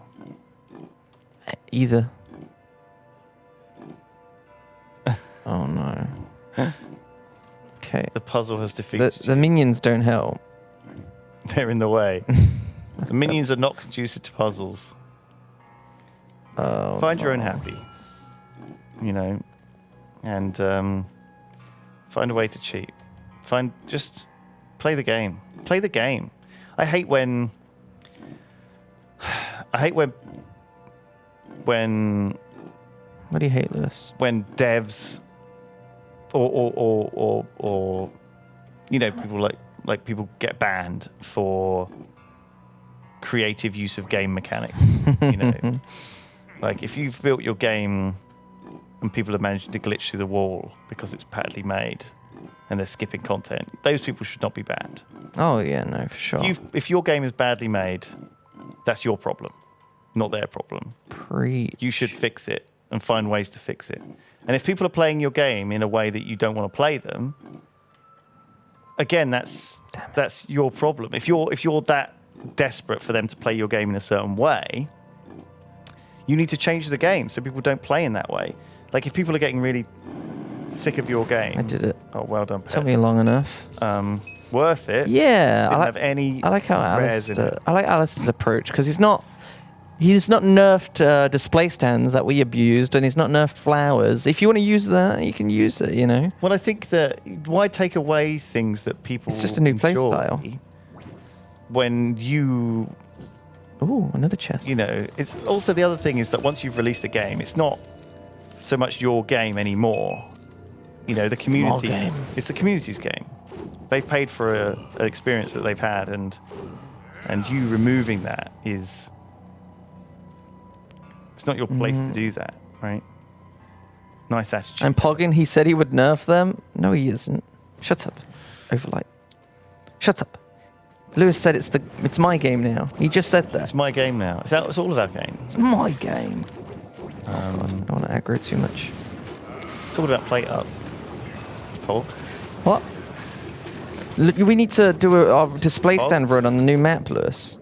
Either. Oh no. Okay. The puzzle has defeated The minions don't help. They're in the way. The minions are not conducive to puzzles. Oh, Find your own happy. And find a way to cheat. Just play the game. Play the game. I hate when What do you hate, Lewis? when devs or people people get banned for creative use of game mechanics. If you've built your game and people are managing to glitch through the wall because it's badly made and they're skipping content, those people should not be banned. Oh yeah, no, for sure. If your game is badly made, that's your problem, not their problem. Preach. You should fix it and find ways to fix it. And if people are playing your game in a way that you don't want to play them, again, that's your problem. If you're that desperate for them to play your game in a certain way, you need to change the game so people don't play in that way. If people are getting really sick of your game, I did it. Oh, well done, Pet. Took me long enough. Worth it. Yeah, Didn't have any. I like how rares in it. I like Alice's approach because he's not nerfed display stands that we abused, and he's not nerfed flowers. If you want to use that, you can use it. Well, I think that why take away things that people? It's just a new play enjoy style. When you. Ooh, another chest. It's also the other thing is that once you've released a game, it's not so much your game anymore. The community. More game. It's the community's game. They've paid for an experience that they've had, and you removing that is. It's not your place to do that, right? Nice attitude. And Poggin, he said he would nerf them. No, he isn't. Shut up, Overlight. Shut up. Lewis said it's my game now. He just said that. It's my game now. It's all of our game. It's my game. I don't want to aggro too much. It's all about plate up. Pog. What? We need to do a display Pog? stand run on the new map, Lewis.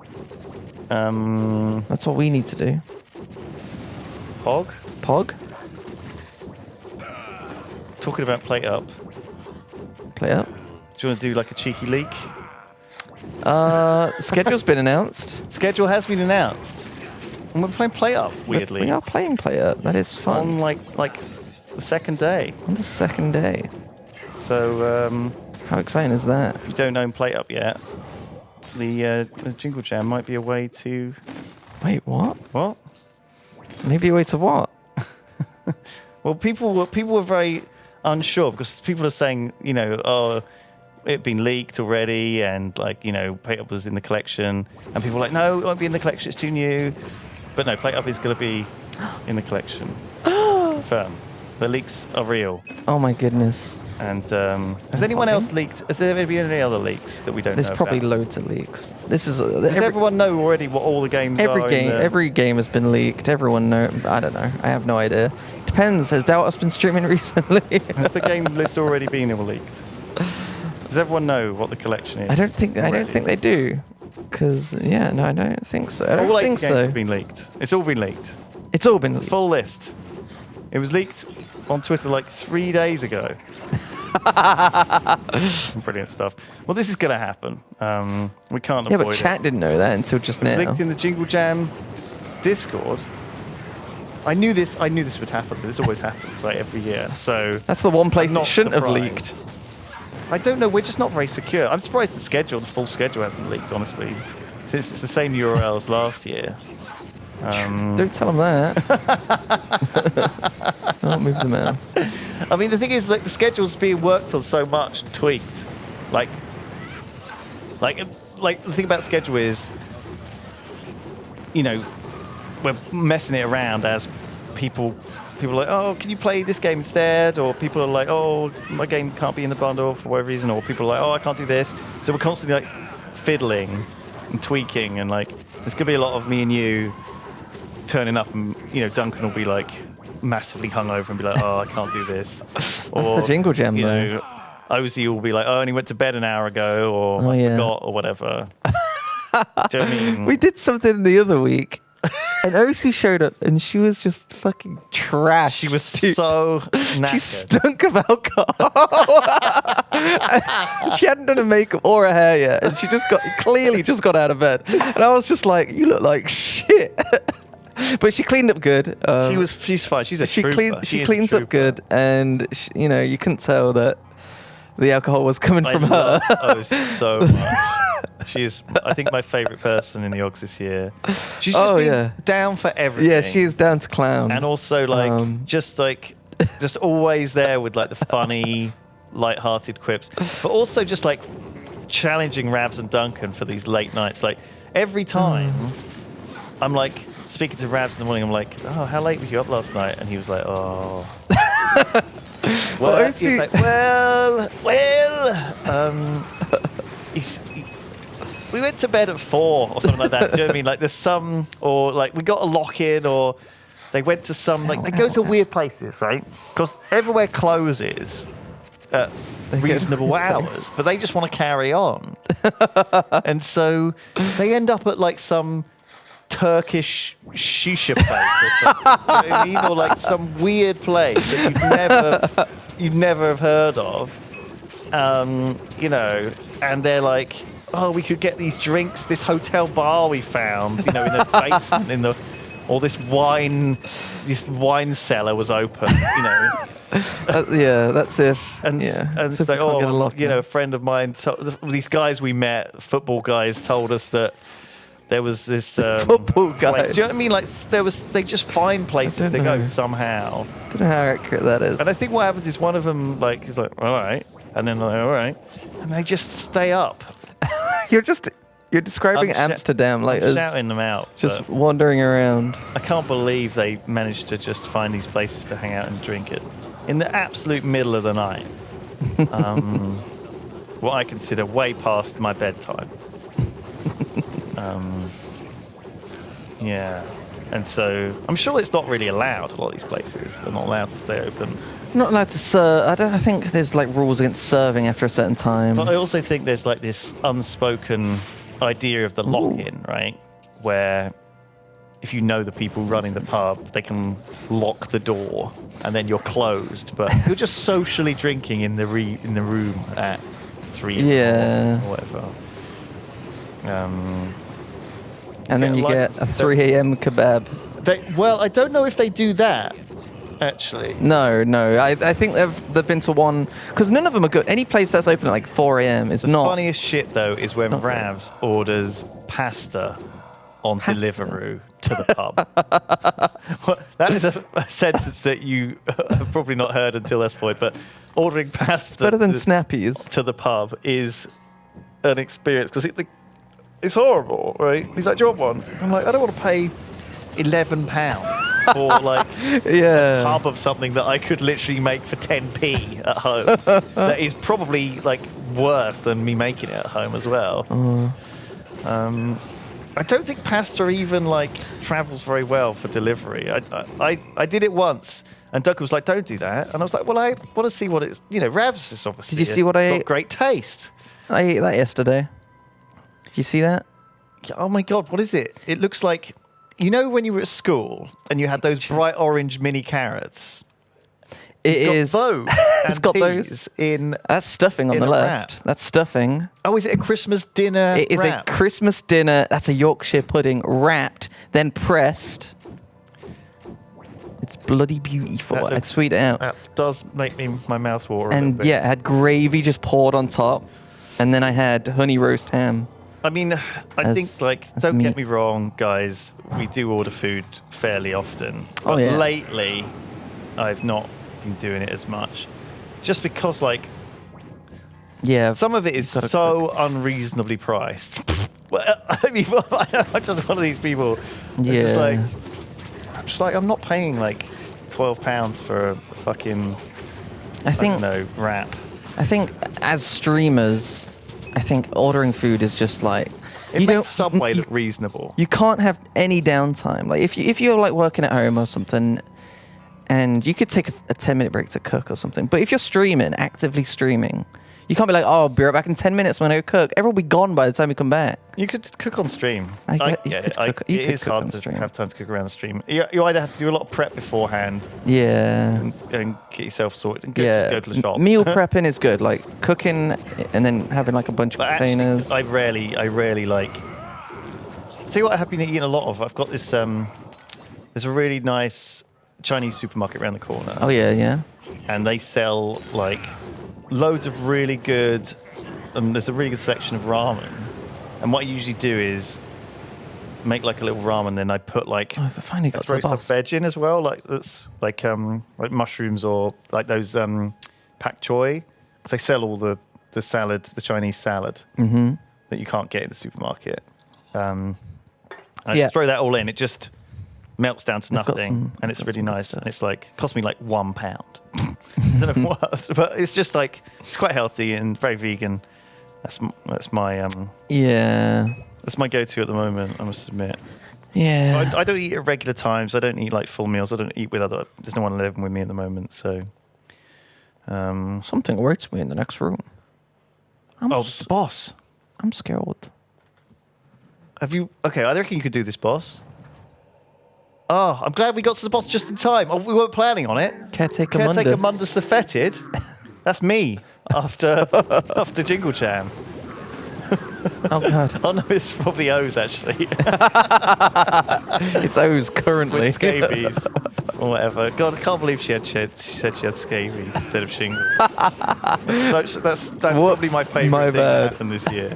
That's what we need to do. Pog. Pog? Talking about plate up. Play up. Do you want to do a cheeky leak? Schedule's been announced. Schedule has been announced. And we're playing play up, weirdly. We are playing play up. That is fun. On the second day. On the second day. So, How exciting is that? if you don't own Plate Up yet, the Jingle Jam might be a way to... Wait, what? What? Maybe a way to what? Well, people were very unsure because people are saying, oh, it'd been leaked already, and Plate Up was in the collection, and people were like, no, it won't be in the collection, it's too new. But no, Plate Up is going to be in the collection. Confirmed. The leaks are real. Oh my goodness. And has anyone else leaked? Has there ever been any other leaks that we don't There's know probably about? loads of leaks. This is Does everyone know already what all the games are? every game has been leaked. Everyone know. I don't know. I have no idea. Depends. Has Doubters been streaming recently? Has the game list already been leaked? Does everyone know what the collection is? I don't think they do. Because I don't think so. I don't all 8 think games so. have been leaked. It's all been leaked. It's all been leaked. Full list. It was leaked on Twitter like 3 days ago. Brilliant stuff. Well, this is going to happen. We can't Yeah, avoid but chat didn't know that until just it. It was now. linked in the Jingle Jam Discord. I knew this would happen. This always happens like every year. So That's the one place I'm it not shouldn't have surprised. leaked. I don't know. We're just not very secure. I'm surprised the full schedule hasn't leaked, honestly, since it's the same URL as last year. Don't tell them that. Don't move the mouse. I mean, the thing is, the schedule's being worked on so much and tweaked. Like the thing about schedule is, we're messing it around as people are like, oh, can you play this game instead? Or people are like, oh, my game can't be in the bundle for whatever reason. Or people are like, oh, I can't do this. So we're constantly fiddling and tweaking, and there's gonna be a lot of me and you turning up, and Duncan will be massively hungover and be like, oh, I can't do this. That's the Jingle Jam, though. Ozzy will be like, oh, I only went to bed an hour ago, or I forgot, or whatever. Do you know what I mean? We did something the other week, and Ozzy showed up, and she was just fucking trash. She was so knackered. She stunk of alcohol. She hadn't done her makeup or her hair yet, and she clearly just got out of bed. And I was just like, you look like shit. But she cleaned up good. She's fine. She's a trooper. She cleans up good, and you couldn't tell that the alcohol was coming from her. Ozzy so much. She's, I think, my favourite person in the Ogs this year. She's just been down for everything. Yeah, she's down to clown. And also, just always there with the funny, light-hearted quips, but also just challenging Ravs and Duncan for these late nights. Every time, I'm speaking to Ravs in the morning. I'm like, oh, how late were you up last night? And he was like, oh. He's like, we went to bed at 4 or something like that. Do you know what I mean? There's some, or we got a lock-in, or they went to some, they go to weird places, right? Because everywhere closes at reasonable hours, but they just want to carry on. And so they end up at some Turkish shisha place or something, you know what I mean? Or some weird place that you'd never have heard of. And they're like, oh, we could get these drinks, this hotel bar we found, in the basement, or this wine cellar was open, that's if. And so like, a friend of mine, these guys we met, football guys, told us that there was this football guys. Do you know what I mean? They just find places to go somehow. I don't know how accurate that is. And I think what happens is one of them he's like, all right, and then they're like, all right, and they just stay up. You're describing Amsterdam as shouting them out, just wandering around. I can't believe they managed to just find these places to hang out and drink it in the absolute middle of the night. What I consider way past my bedtime. And so I'm sure it's not really allowed. A lot of these places are not allowed to stay open. Not allowed to serve. I think there's rules against serving after a certain time. But I also think there's this unspoken idea of the lock-in, right? Where if you know the people running the pub, they can lock the door and then you're closed. But you're just socially drinking in the room at 3 or whatever. And then you get a 3 a.m. kebab. I don't know if they do that. actually. No. I think they've been to one because none of them are good. Any place that's open at like 4 a.m. is The not. funniest shit though is when Not good. Ravs orders pasta on Pasta? Deliveroo to the pub. Well, that is a sentence that you have probably not heard until this point, but ordering pasta Better than Snappies. to the pub is an experience because it's horrible, right? He's like, "Do you want one?" I'm like, "I don't want to pay £11 for like Yeah. a tub of something that I could literally make for 10p at home. That is probably like worse than me making it at home as well." I don't think pasta even like travels very well for delivery. I did it once, and Doug was like, "Don't do that," and I was like, "Well, I want to see what it's." Ravs is obviously. Did you see what I got ate? Great taste. I ate that yesterday. Did you see that? Oh my god, what is it? It looks like when you were at school and you had those bright orange mini carrots. It It's is. got those. It's and got peas those. in. That's stuffing on in the a left. wrap. That's stuffing. Oh, is it a Christmas dinner? It is wrap? a Christmas dinner. That's a Yorkshire pudding wrapped, then pressed. It's bloody beautiful. That I'd looks- sweet it out. That does make my mouth water. a And little bit. yeah, it had gravy just poured on top. And then I had honey roast ham. I mean, I think as don't meat. get me wrong, guys. We do order food fairly often. Oh, But yeah. lately, I've not been doing it as much, just because Yeah. some of it is Gotta so unreasonably priced. Well, I mean, I'm just one of these people. That's Yeah. just like I'm not paying like £12 for a fucking I think I don't know wrap. I think as streamers, I think ordering food is just like It you makes Subway look reasonable. You can't have any downtime. Like if you're like working at home or something, and you could take a 10-minute break to cook or something. But if you're streaming, actively streaming, you can't be like, "Oh, I'll be right back in 10 minutes when I go cook." Everyone will be gone by the time you come back. You could cook on stream. I I get- you get could it. cook- you It could is cook hard on to stream. have time to cook around the stream. You either have to do a lot of prep beforehand Yeah. and get yourself sorted and Yeah. go to the shop. Meal prepping is good. Like cooking and then having like a bunch of But containers. actually, I rarely like. Tell you what, I have been eating a lot of. I've got this. There's a really nice Chinese supermarket around the corner, Oh yeah. and they sell like loads of really good. There's a really good selection of ramen. And what I usually do is make like a little ramen, then I put like Oh, I've finally got to throw the some boss. veg in as well, like that's like mushrooms or like those pak choy. Because they sell all the salad, the Chinese salad that you can't get in the supermarket. And I Yeah. just throw that all in. It just melts down to I've got nothing, some- and it's got really some good nice. stuff. And it's like cost me like £1. I don't know what, but it's just like it's quite healthy and very vegan. That's my Yeah. that's my go-to at the moment. I must admit. Yeah. I don't eat at regular times. I don't eat like full meals. I don't eat with other. There's no one living with me at the moment. So. Something awaits me in the next room. It's the boss. I'm scared. Have you? Okay, I reckon you could do this, boss. Oh, I'm glad we got to the boss just in time. Oh, we weren't planning on it. Caretaker Caretaker Mundus. Mundus the Fetid. That's me after Jingle Jam. Oh god. Oh no, it's probably O's actually. It's O's currently. With scabies or whatever. God, I can't believe she said she had scabies instead of shingles. So that's probably my favourite My thing bad. that happened this year.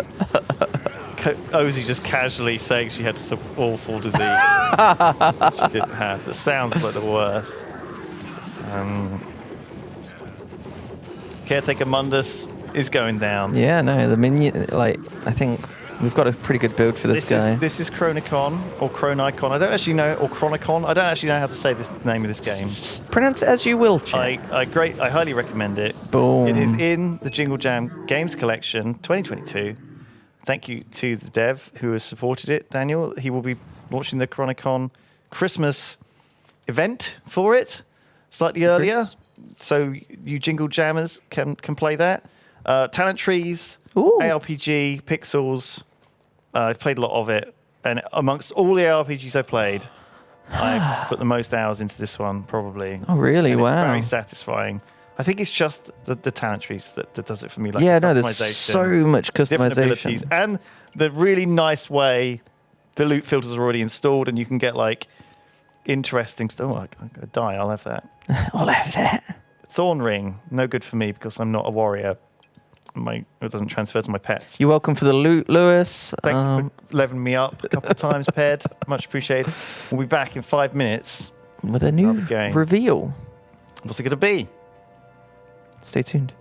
Ozzy just casually saying she had some awful disease she didn't have. That sounds like the worst. Caretaker Mundus is going down. Yeah, no, the minion. Like, I think we've got a pretty good build for this guy. This is CHRONICON or CHRONICON. I don't actually know, or CHRONICON. I don't actually know how to say this name of this game. Pronounce it as you will, Chad. I highly recommend it. Boom. It is in the Jingle Jam Games Collection 2022. Thank you to the dev who has supported it, Daniel. He will be launching the CHRONICON Christmas event for it slightly earlier, so you Jingle Jammers can play that. Talent Trees, Ooh. ARPG, Pixels. I've played a lot of it, and amongst all the ARPGs I played, I've put the most hours into this one probably. Oh, really? And it's Wow. very satisfying. I think it's just the Talent Trees that does it for me. Like Yeah, the no, there's customization, so much different abilities, customization. and the really nice way the loot filters are already installed, and you can get like interesting stuff. Oh, I could die. I'll have that. I'll have that. Thorn ring, no good for me because I'm not a warrior. It doesn't transfer to my pets. You're welcome for the loot, Lewis. Thank you for leveling me up a couple of times, Ped. Much appreciated. We'll be back in 5 minutes with a new game. reveal. What's it going to be? Stay tuned.